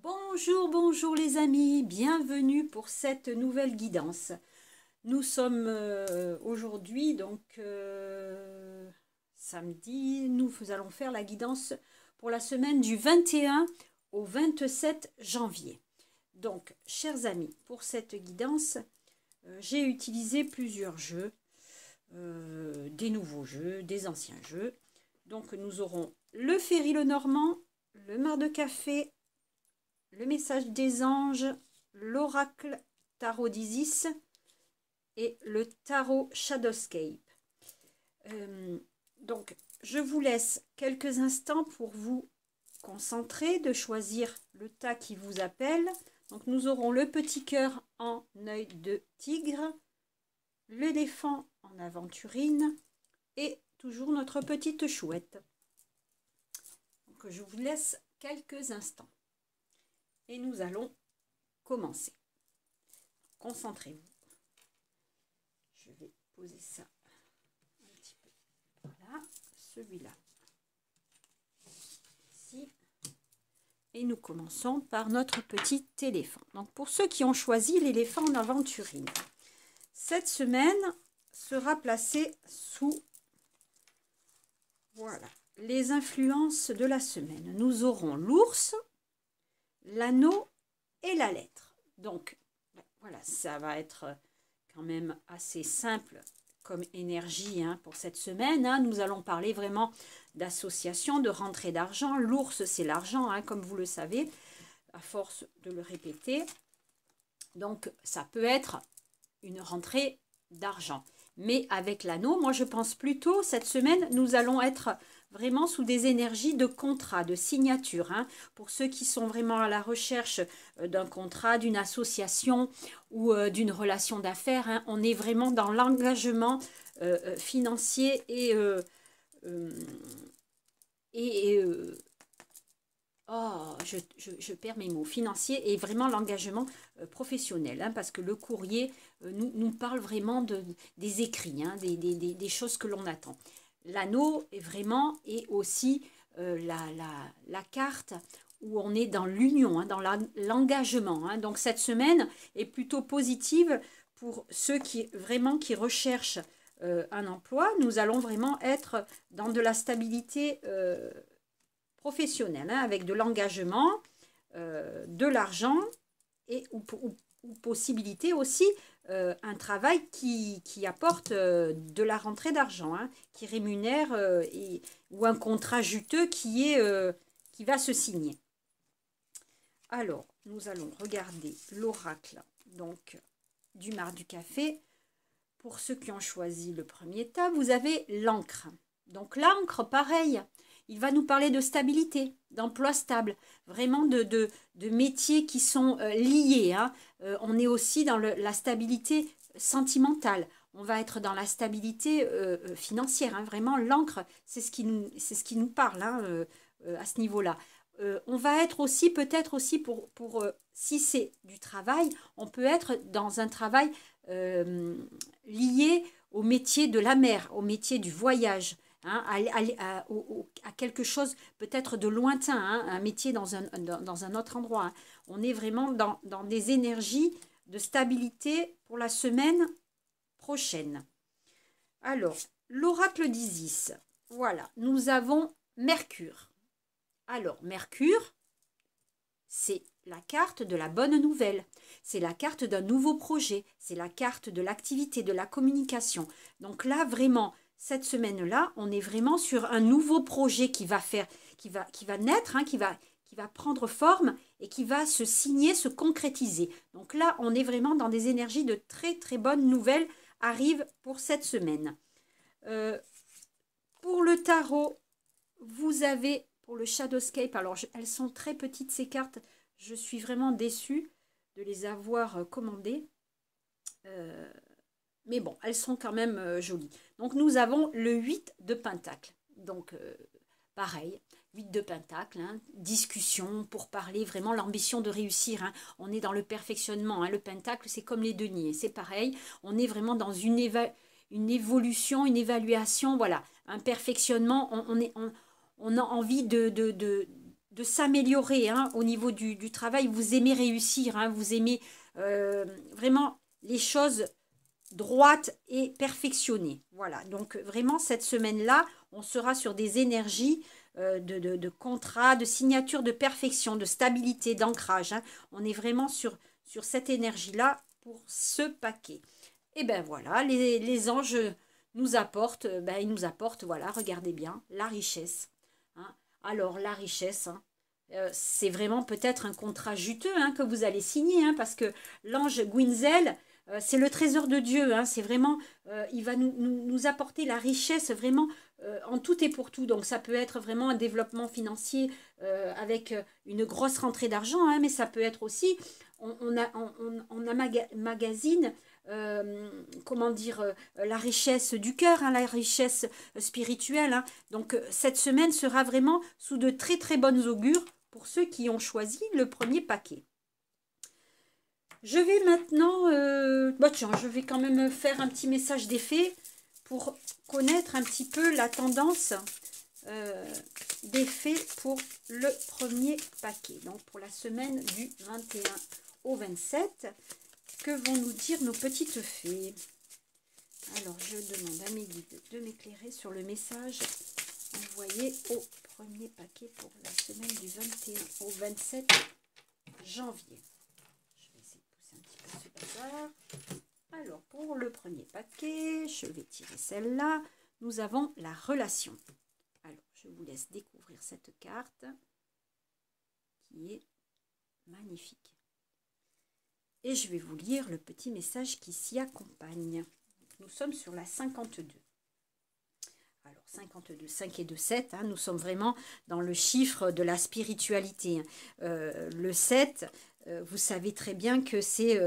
Bonjour, bonjour les amis, bienvenue pour cette nouvelle guidance. Nous sommes aujourd'hui, samedi, nous allons faire la guidance pour la semaine du 21 au 27 janvier. Donc, chers amis, pour cette guidance, j'ai utilisé plusieurs jeux, des nouveaux jeux, des anciens jeux. Donc, nous aurons le Ferry le Normand, le Mar de Café, le message des anges, l'oracle tarot d'Isis et le tarot Shadowscape. Donc, je vous laisse quelques instants pour vous concentrer, de choisir le tas qui vous appelle. Donc, nous aurons le petit cœur en œil de tigre, l'éléphant en aventurine et toujours notre petite chouette. Donc, je vous laisse quelques instants. Et nous allons commencer. Concentrez-vous. Je vais poser ça un petit peu. Voilà, celui-là. Ici. Et nous commençons par notre petit éléphant. Donc pour ceux qui ont choisi l'éléphant en aventurine, cette semaine sera placée sous les influences de la semaine. Nous aurons l'ours, l'anneau et la lettre. Donc, voilà, ça va être quand même assez simple comme énergie pour cette semaine. Nous allons parler vraiment d'association, de rentrée d'argent. L'ours, c'est l'argent, comme vous le savez, à force de le répéter. Donc, ça peut être une rentrée d'argent. Mais avec l'anneau, moi, je pense plutôt, cette semaine, nous allons être vraiment sous des énergies de contrat, de signature. Pour ceux qui sont vraiment à la recherche d'un contrat, d'une association ou d'une relation d'affaires, on est vraiment dans l'engagement financier je perds mes mots, financier et vraiment l'engagement professionnel, parce que le courrier nous parle vraiment des écrits, des choses que l'on attend. L'anneau est vraiment aussi la carte où on est dans l'union, dans l'engagement. Donc cette semaine est plutôt positive pour ceux qui recherchent un emploi. Nous allons vraiment être dans de la stabilité professionnelle, avec de l'engagement, de l'argent et ou possibilité aussi un travail qui apporte de la rentrée d'argent, qui rémunère ou un contrat juteux qui va se signer. Alors, nous allons regarder l'oracle donc du Mar du Café. Pour ceux qui ont choisi le premier tas, vous avez l'encre. Donc l'encre, pareil, il va nous parler de stabilité, d'emploi stable, vraiment de métiers qui sont liés. On est aussi dans la stabilité sentimentale. On va être dans la stabilité financière. Vraiment, l'encre, c'est ce qui nous parle à ce niveau-là. On va être aussi, peut-être aussi, pour si c'est du travail, on peut être dans un travail lié au métier de la mer, au métier du voyage. À quelque chose peut-être de lointain, un métier dans un autre endroit. On est vraiment dans des énergies de stabilité pour la semaine prochaine. Alors, l'oracle d'Isis. Voilà, nous avons Mercure. Alors, Mercure, c'est la carte de la bonne nouvelle. C'est la carte d'un nouveau projet. C'est la carte de l'activité, de la communication. Donc là, vraiment, cette semaine-là, on est vraiment sur un nouveau projet qui va naître, qui va prendre forme et qui va se signer, se concrétiser. Donc là, on est vraiment dans des énergies de très très bonnes nouvelles arrivent pour cette semaine. Pour le tarot, vous avez pour le Shadowscape, alors elles sont très petites ces cartes, je suis vraiment déçue de les avoir commandées. Mais bon, elles sont quand même jolies. Donc, nous avons le 8 de Pentacle. Donc, pareil, 8 de Pentacle, discussion pour parler vraiment l'ambition de réussir. On est dans le perfectionnement. Le Pentacle, c'est comme les deniers, c'est pareil. On est vraiment dans une évolution, une évaluation, voilà, un perfectionnement. On a envie de s'améliorer hein, au niveau du travail. Vous aimez réussir, hein, vous aimez vraiment les choses droites et perfectionnées. Voilà, donc vraiment cette semaine-là, on sera sur des énergies de contrat, de signature, de perfection, de stabilité, d'ancrage. Hein. On est vraiment sur cette énergie-là pour ce paquet. Et ben voilà, les anges nous apportent, ils nous apportent, voilà, regardez bien, la richesse. Hein. Alors, la richesse, hein, c'est vraiment peut-être un contrat juteux hein, que vous allez signer, hein, parce que l'ange Gwynzel, c'est le trésor de Dieu, hein, c'est vraiment, il va nous apporter la richesse vraiment en tout et pour tout. Donc ça peut être vraiment un développement financier avec une grosse rentrée d'argent, hein, mais ça peut être aussi, magazine, comment dire, la richesse du cœur, hein, la richesse spirituelle. Hein. Donc cette semaine sera vraiment sous de très très bonnes augures pour ceux qui ont choisi le premier paquet. Je vais maintenant, tiens, je vais quand même faire un petit message d'effet pour connaître un petit peu la tendance d'effet pour le premier paquet. Donc pour la semaine du 21 au 27, que vont nous dire nos petites fées? Alors je demande à mes guides de m'éclairer sur le message envoyé au premier paquet pour la semaine du 21 au 27 janvier. Un petit peu ce bazar. Alors pour le premier paquet, je vais tirer celle-là. Nous avons la relation. Alors je vous laisse découvrir cette carte qui est magnifique. Et je vais vous lire le petit message qui s'y accompagne. Nous sommes sur la 52. Alors 52, 5 et 2, 7, hein, nous sommes vraiment dans le chiffre de la spiritualité. Le 7, vous savez très bien que c'est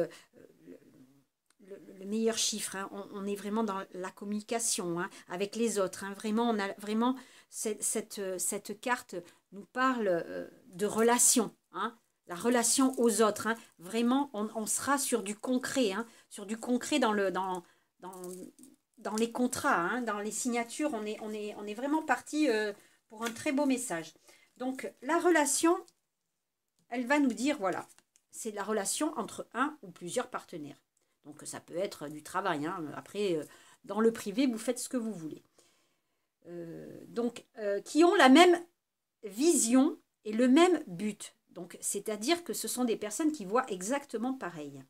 le meilleur chiffre. Hein. On est vraiment dans la communication hein, avec les autres. Hein. Vraiment, on a vraiment cette carte nous parle de relation. Hein. La relation aux autres. Hein. Vraiment, on sera sur du concret. Hein. Sur du concret dans les contrats, hein, dans les signatures. On est vraiment parti pour un très beau message. Donc, la relation, elle va nous dire, voilà, c'est la relation entre un ou plusieurs partenaires. Donc, ça peut être du travail. Hein. Après, dans le privé, vous faites ce que vous voulez. Qui ont la même vision et le même but. Donc, c'est-à-dire que ce sont des personnes qui voient exactement pareil.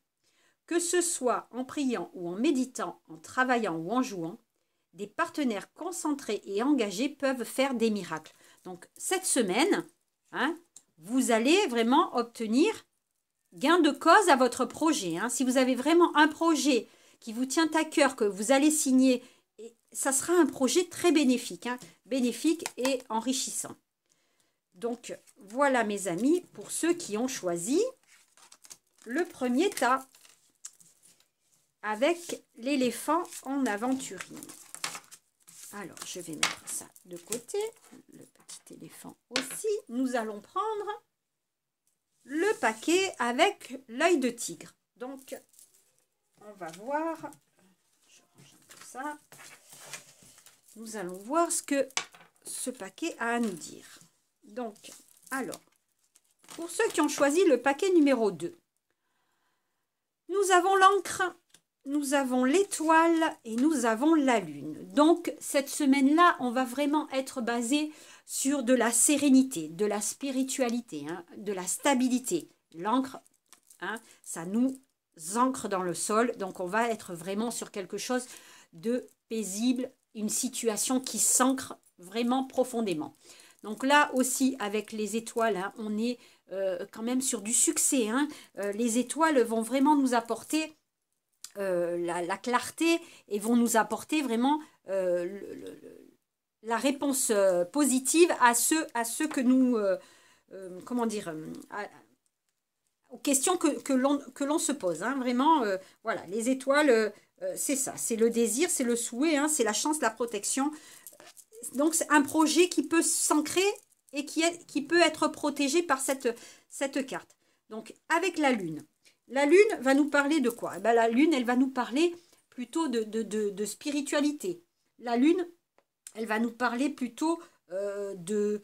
Que ce soit en priant ou en méditant, en travaillant ou en jouant, des partenaires concentrés et engagés peuvent faire des miracles. Donc, cette semaine, hein, vous allez vraiment obtenir gain de cause à votre projet. Hein. Si vous avez vraiment un projet qui vous tient à cœur, que vous allez signer, ça sera un projet très bénéfique, hein, bénéfique et enrichissant. Donc, voilà mes amis, pour ceux qui ont choisi le premier tas avec l'éléphant en aventurine. Alors, je vais mettre ça de côté, le petit éléphant aussi. Nous allons prendre le paquet avec l'œil de tigre. Donc, on va voir, je range un peu ça. Nous allons voir ce que ce paquet a à nous dire. Donc, alors, pour ceux qui ont choisi le paquet numéro 2, nous avons l'encre, nous avons l'étoile et nous avons la lune. Donc, cette semaine-là, on va vraiment être basé sur de la sérénité, de la spiritualité, hein, de la stabilité. L'encre, hein, ça nous ancre dans le sol. Donc, on va être vraiment sur quelque chose de paisible, une situation qui s'ancre vraiment profondément. Donc là aussi, avec les étoiles, hein, on est quand même sur du succès. Hein. Les étoiles vont vraiment nous apporter la clarté et vont nous apporter vraiment la réponse positive à ceux que nous, comment dire, aux questions que l'on se pose. Hein. Vraiment, voilà, les étoiles, c'est ça, c'est le désir, c'est le souhait, hein, c'est la chance, la protection. Donc, c'est un projet qui peut s'ancrer et qui peut être protégé par cette carte. Donc, avec la lune. La lune va nous parler de quoi? Eh bien, la lune, elle va nous parler plutôt de spiritualité. La lune, elle va nous parler plutôt de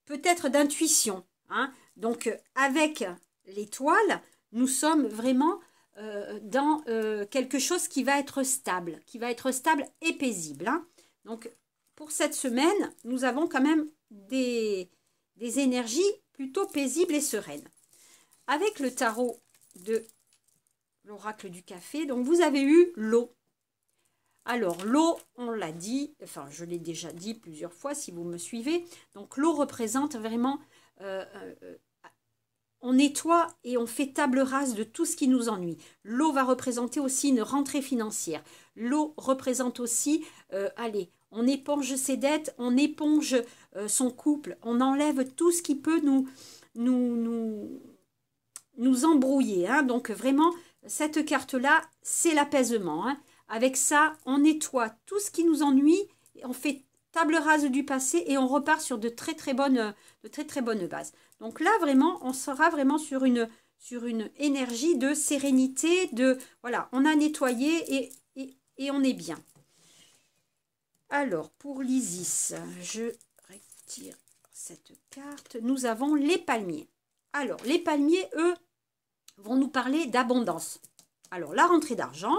peut-être d'intuition. Hein. Donc, avec l'étoile, nous sommes vraiment dans quelque chose qui va être stable et paisible. Hein. Donc, pour cette semaine, nous avons quand même des énergies plutôt paisibles et sereines. Avec le tarot de l'oracle du café, donc vous avez eu l'eau. Alors, l'eau, on l'a dit, enfin, je l'ai déjà dit plusieurs fois si vous me suivez. Donc, l'eau représente vraiment, on nettoie et on fait table rase de tout ce qui nous ennuie. L'eau va représenter aussi une rentrée financière. L'eau représente aussi, allez, on éponge ses dettes, on éponge son couple, on enlève tout ce qui peut nous embrouiller. Hein. Donc, vraiment, cette carte-là, c'est l'apaisement. Hein. Avec ça, on nettoie tout ce qui nous ennuie, on fait table rase du passé et on repart sur de très très bonnes bases. Donc là, vraiment, on sera vraiment sur une énergie de sérénité, voilà, on a nettoyé et on est bien. Alors, pour l'Isis, je retire cette carte. Nous avons les palmiers. Alors, les palmiers, eux, vont nous parler d'abondance. Alors, la rentrée d'argent,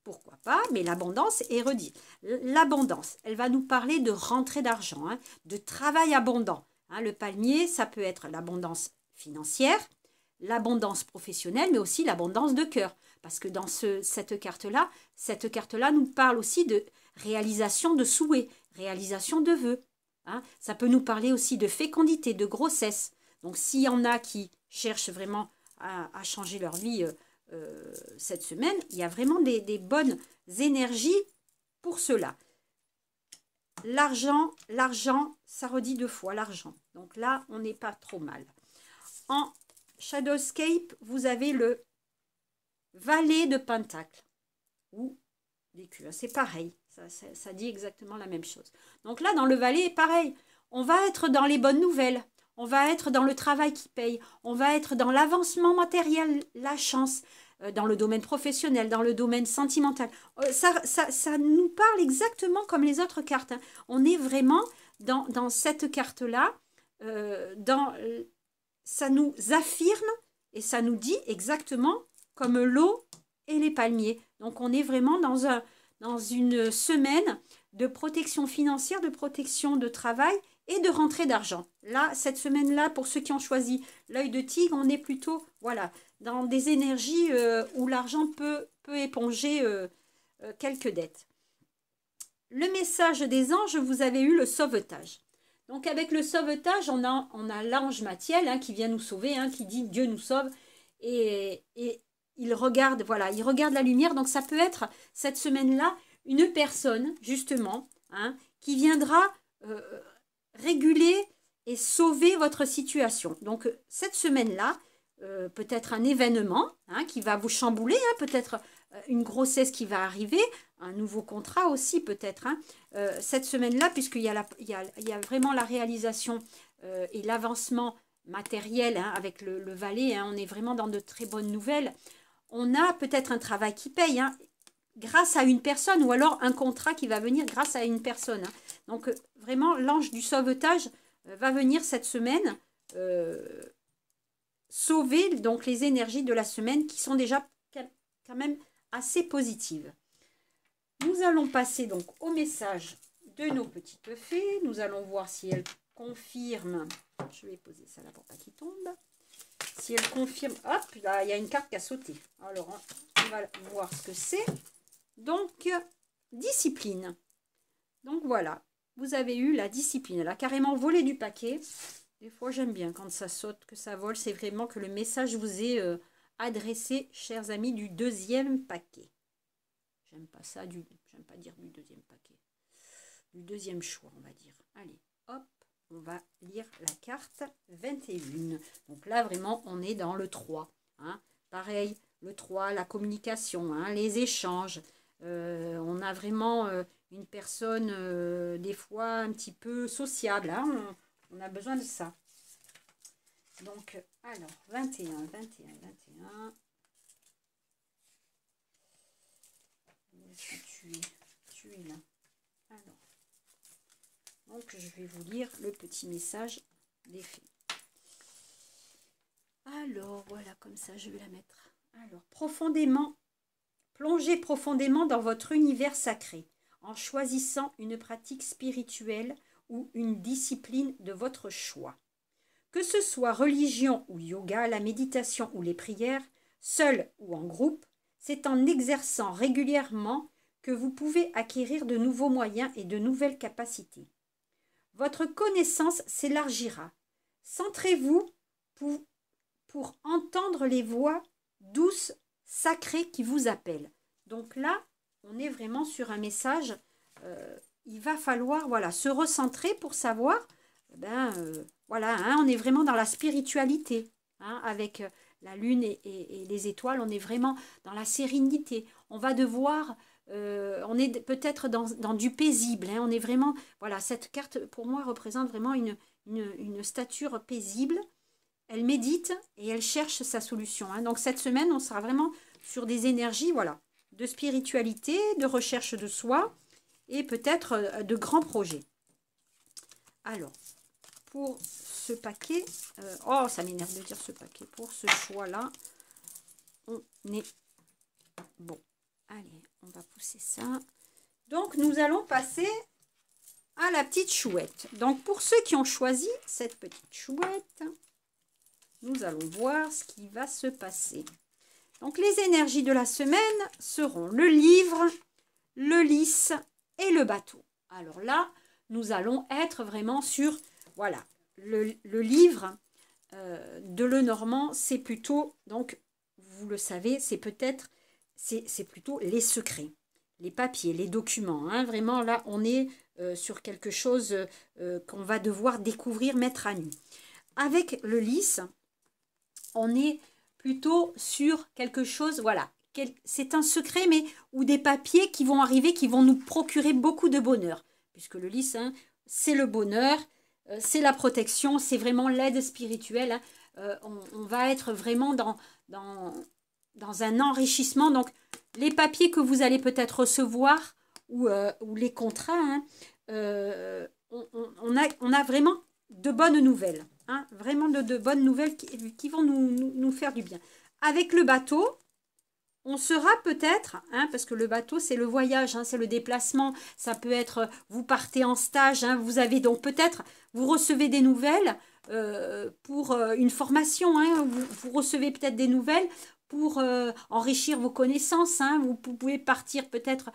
pourquoi pas, mais l'abondance est redit. L'abondance, elle va nous parler de rentrée d'argent, hein, de travail abondant. Hein, le palmier, ça peut être l'abondance financière, l'abondance professionnelle, mais aussi l'abondance de cœur. Parce que dans cette carte-là nous parle aussi de réalisation de souhaits, réalisation de vœux. Hein. Ça peut nous parler aussi de fécondité, de grossesse. Donc, s'il y en a qui cherchent vraiment à changer leur vie cette semaine, il y a vraiment des bonnes énergies pour cela. L'argent, ça redit 2 fois l'argent. Donc là, on n'est pas trop mal. En Shadowscape, vous avez le valet de pentacle ou l'écu. C'est pareil, ça dit exactement la même chose. Donc là, dans le valet, pareil, on va être dans les bonnes nouvelles. On va être dans le travail qui paye, on va être dans l'avancement matériel, la chance, dans le domaine professionnel, dans le domaine sentimental. Ça nous parle exactement comme les autres cartes. Hein. On est vraiment dans cette carte-là, ça nous affirme et ça nous dit exactement comme l'eau et les palmiers. Donc on est vraiment dans une semaine de protection financière, de protection de travail et de rentrée d'argent. Là, cette semaine-là, pour ceux qui ont choisi l'œil de tigre, on est plutôt dans des énergies où l'argent peut éponger quelques dettes. Le message des anges, vous avez eu le sauvetage. Donc avec le sauvetage, on a l'ange Mathiel hein, qui vient nous sauver, hein, qui dit Dieu nous sauve. Et il regarde, il regarde la lumière. Donc ça peut être cette semaine-là une personne, justement, hein, qui viendra réguler et sauver votre situation. Donc, cette semaine-là, peut-être un événement hein, qui va vous chambouler, hein, peut-être une grossesse qui va arriver, un nouveau contrat aussi peut-être. Hein, cette semaine-là, puisqu'il y a vraiment la réalisation et l'avancement matériel hein, avec le valet, hein, on est vraiment dans de très bonnes nouvelles. On a peut-être un travail qui paye, hein, grâce à une personne ou alors un contrat qui va venir grâce à une personne. Hein. Donc, vraiment, l'ange du sauvetage va venir cette semaine sauver donc les énergies de la semaine qui sont déjà quand même assez positives. Nous allons passer donc au message de nos petites fées. Nous allons voir si elles confirment. Je vais poser ça là pour pas qu'il tombe. Si elles confirment. Hop, là, il y a une carte qui a sauté. Alors, on va voir ce que c'est. Donc, discipline. Donc, voilà. Vous avez eu la discipline. Elle a carrément volé du paquet. Des fois, j'aime bien quand ça saute, que ça vole. C'est vraiment que le message vous est adressé, chers amis, du 2e paquet. J'aime pas ça, j'aime pas dire du 2e paquet. Du 2e choix, on va dire. Allez, hop, on va lire la carte 21. Donc là, vraiment, on est dans le 3. Hein. Pareil, le 3, la communication, hein, les échanges. On a vraiment une personne, des fois, un petit peu sociable. Hein. On a besoin de ça. Donc, alors, 21. Où est-ce que tu es là. Alors, donc, je vais vous lire le petit message des fées. Alors, voilà, comme ça, je vais la mettre. Alors, plongez profondément dans votre univers sacré, en choisissant une pratique spirituelle ou une discipline de votre choix. Que ce soit religion ou yoga, la méditation ou les prières, seul ou en groupe, c'est en exerçant régulièrement que vous pouvez acquérir de nouveaux moyens et de nouvelles capacités. Votre connaissance s'élargira. Centrez-vous pour entendre les voix douces, sacrées qui vous appellent. Donc là, on est vraiment sur un message. Il va falloir voilà, se recentrer pour savoir, voilà, hein, on est vraiment dans la spiritualité, hein, avec la lune et les étoiles, on est vraiment dans la sérénité. On va devoir, on est peut-être dans du paisible, hein, on est vraiment, voilà, cette carte pour moi représente vraiment une stature paisible. Elle médite et elle cherche sa solution, hein. Donc cette semaine, on sera vraiment sur des énergies, voilà, de spiritualité, de recherche de soi et peut-être de grands projets. Alors, pour ce paquet, oh, ça m'énerve de dire ce paquet, pour ce choix-là, on est bon. Allez, on va pousser ça. Donc, nous allons passer à la petite chouette. Donc, pour ceux qui ont choisi cette petite chouette, nous allons voir ce qui va se passer. Donc, les énergies de la semaine seront le livre, le lys et le bateau. Alors là, nous allons être vraiment sur, voilà, le livre de Lenormand, c'est plutôt, donc, vous le savez, c'est peut-être, c'est plutôt les secrets, les papiers, les documents. Hein. Vraiment, là, on est sur quelque chose qu'on va devoir découvrir, mettre à nu. Avec le lys, on est plutôt sur quelque chose, voilà, c'est un secret, mais ou des papiers qui vont arriver, qui vont nous procurer beaucoup de bonheur. Puisque le lys, hein, c'est le bonheur, c'est la protection, c'est vraiment l'aide spirituelle. Hein. On va être vraiment dans un enrichissement. Donc, les papiers que vous allez peut-être recevoir ou les contrats, hein, on a vraiment de bonnes nouvelles. Hein, vraiment de bonnes nouvelles qui vont nous faire du bien. Avec le bateau, on sera peut-être, hein, parce que le bateau, c'est le voyage, hein, c'est le déplacement. Ça peut être, vous partez en stage, hein, vous avez donc peut-être, vous recevez des nouvelles pour une formation. Hein, vous recevez peut-être des nouvelles pour enrichir vos connaissances. Hein, vous pouvez partir peut-être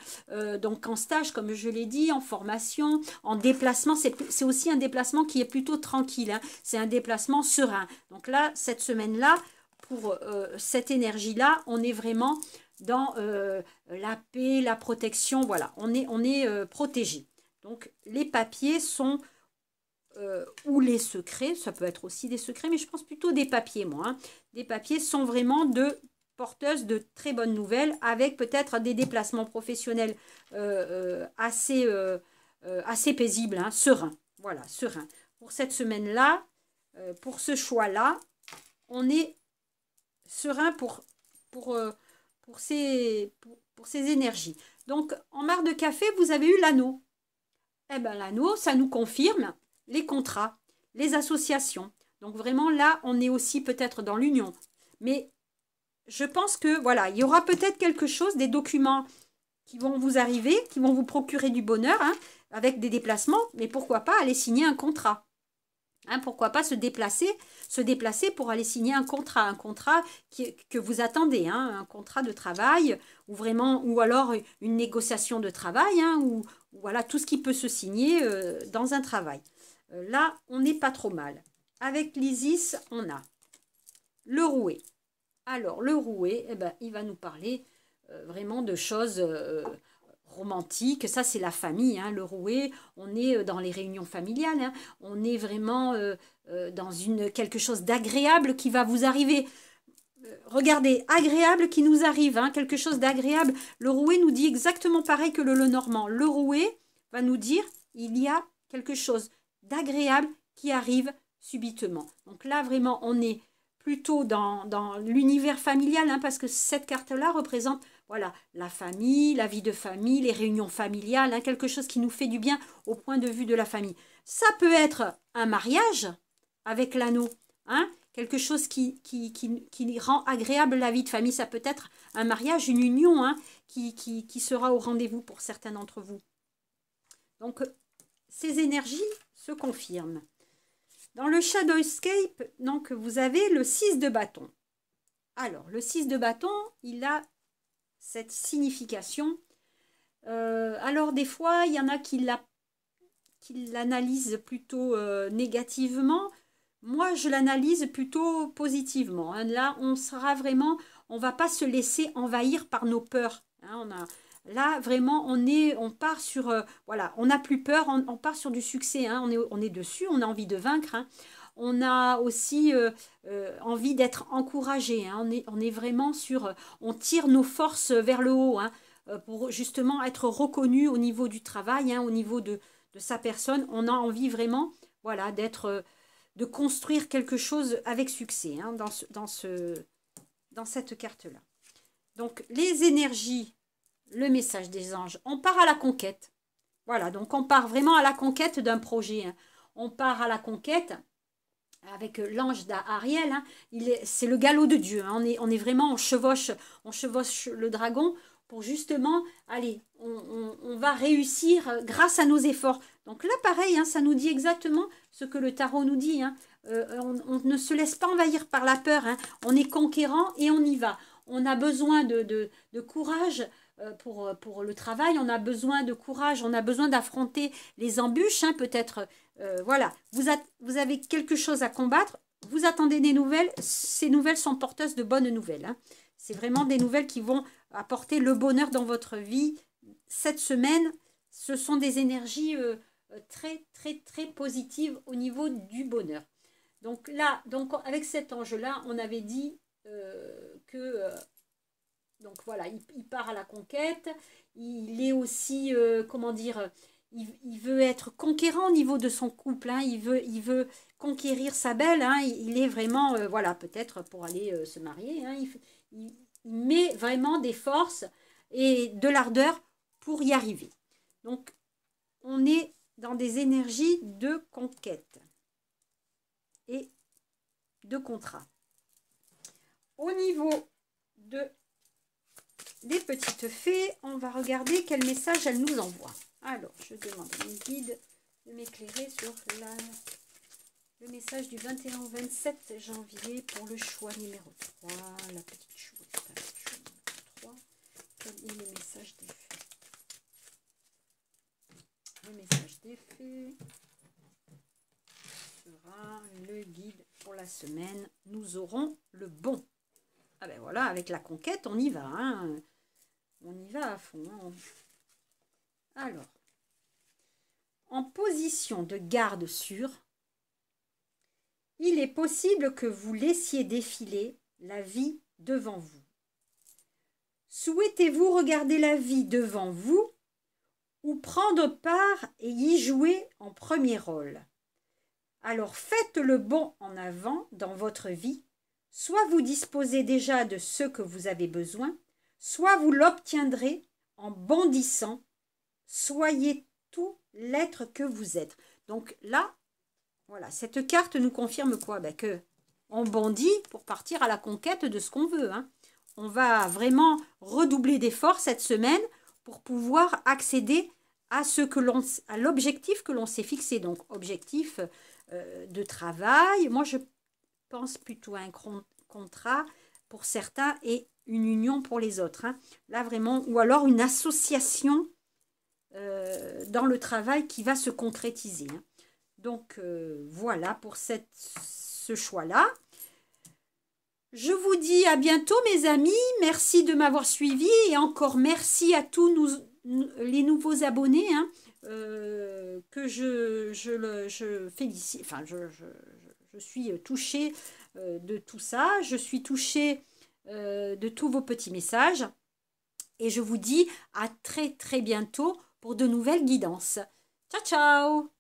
donc en stage, comme je l'ai dit, en formation, en déplacement. C'est aussi un déplacement qui est plutôt tranquille. Hein, c'est un déplacement serein. Donc là, cette semaine-là, pour cette énergie-là, on est vraiment dans la paix, la protection. Voilà, on est protégé. Donc, les papiers sont, ou les secrets, ça peut être aussi des secrets, mais je pense plutôt des papiers, moi. Hein. Des papiers sont vraiment porteuses de très bonnes nouvelles, avec peut-être des déplacements professionnels assez paisibles, hein, sereins. Voilà, sereins. Pour cette semaine-là, pour ce choix-là, on est serein pour ces énergies. Donc, en marre de café, vous avez eu l'anneau. Eh bien, l'anneau, ça nous confirme les contrats, les associations. Donc, vraiment, là, on est aussi peut-être dans l'union. Mais je pense que, voilà, il y aura peut-être quelque chose, des documents qui vont vous arriver, qui vont vous procurer du bonheur, hein, avec des déplacements. Mais pourquoi pas aller signer un contrat? Hein, pourquoi pas se déplacer pour aller signer un contrat que vous attendez, hein, un contrat de travail ou alors une négociation de travail, hein, ou voilà tout ce qui peut se signer dans un travail. Là, on n'est pas trop mal. Avec l'Isis, on a le rouet. Alors, le rouet, eh ben, il va nous parler vraiment de choses romantique, ça c'est la famille, hein, le rouet, on est dans les réunions familiales, hein, on est vraiment dans quelque chose d'agréable qui va vous arriver. Regardez, agréable qui nous arrive, hein, quelque chose d'agréable. Le rouet nous dit exactement pareil que le Lenormand. Le rouet va nous dire, il y a quelque chose d'agréable qui arrive subitement. Donc là, vraiment, on est plutôt dans l'univers familial, hein, parce que cette carte-là représente, voilà, la famille, la vie de famille, les réunions familiales, hein, quelque chose qui nous fait du bien au point de vue de la famille. Ça peut être un mariage, avec l'anneau, hein? Quelque chose qui rend agréable la vie de famille. Ça peut être un mariage, une union, hein, qui sera au rendez-vous pour certains d'entre vous. Donc, ces énergies se confirment. Dans le Shadowscape, donc, vous avez le 6 de bâton. Alors, le 6 de bâton, il a cette signification. Alors, des fois, il y en a qui l'analysent plutôt négativement. Moi, je l'analyse plutôt positivement. Hein. Là, on sera vraiment, on ne va pas se laisser envahir par nos peurs. Hein. Là, vraiment, on part sur, voilà, on n'a plus peur, on part sur du succès. Hein. On est dessus, on a envie de vaincre. Hein. On a aussi envie d'être encouragé. Hein. On est vraiment sur, on tire nos forces vers le haut, hein, pour justement être reconnu au niveau du travail, hein, au niveau de sa personne. On a envie vraiment, voilà, de construire quelque chose avec succès, hein, dans cette carte-là. Donc, les énergies, le message des anges, on part à la conquête. Voilà, donc on part vraiment à la conquête d'un projet. Hein. On part à la conquête avec l'ange d'Ariel. Hein. C'est le galop de Dieu. Hein. On est vraiment, on chevauche le dragon pour justement, allez, on va réussir grâce à nos efforts. Donc là, pareil, hein, ça nous dit exactement ce que le tarot nous dit. Hein. On ne se laisse pas envahir par la peur. Hein. On est conquérant et on y va. On a besoin de courage pour le travail. On a besoin de courage. On a besoin d'affronter les embûches. Hein, peut-être, voilà, vous avez quelque chose à combattre. Vous attendez des nouvelles. Ces nouvelles sont porteuses de bonnes nouvelles. Hein. C'est vraiment des nouvelles qui vont apporter le bonheur dans votre vie. Cette semaine, ce sont des énergies très, très, très positives au niveau du bonheur. Donc là, avec cet ange-là, on avait dit que, donc voilà, il part à la conquête. Il est aussi, comment dire, il veut être conquérant au niveau de son couple. Hein, il veut conquérir sa belle. Hein, il est vraiment, voilà, peut-être pour aller se marier. Hein, il met vraiment des forces et de l'ardeur pour y arriver. Donc, on est dans des énergies de conquête et de contrat. Au niveau des petites fées, on va regarder quel message elles nous envoient. Alors, je demande à mes guides de m'éclairer sur le message du 21 au 27 janvier pour le choix numéro 3, la petite chouette, numéro 3. Quel est le message des fées? Le message des fées sera le guide pour la semaine. Nous aurons le bon. Ah ben voilà, avec la conquête, on y va. Hein. On y va à fond. Hein. Alors, en position de garde sûre, il est possible que vous laissiez défiler la vie devant vous. Souhaitez-vous regarder la vie devant vous ou prendre part et y jouer en premier rôle? Alors faites le bond en avant dans votre vie, soit vous disposez déjà de ce que vous avez besoin, soit vous l'obtiendrez en bondissant. Soyez tout l'être que vous êtes. Donc là, voilà, cette carte nous confirme quoi? Ben que on bondit pour partir à la conquête de ce qu'on veut. Hein. On va vraiment redoubler d'efforts cette semaine pour pouvoir accéder à l'objectif que l'on s'est fixé. Donc, objectif de travail. Moi, je pense plutôt à un contrat pour certains et une union pour les autres. Hein. Là, vraiment, ou alors une association dans le travail qui va se concrétiser. Hein. Donc, voilà pour ce choix-là. Je vous dis à bientôt, mes amis. Merci de m'avoir suivi et encore merci à tous les nouveaux abonnés hein, que je félicite. Enfin, je suis touchée de tout ça. Je suis touchée de tous vos petits messages. Et je vous dis à très, très bientôt pour de nouvelles guidances. Ciao, ciao!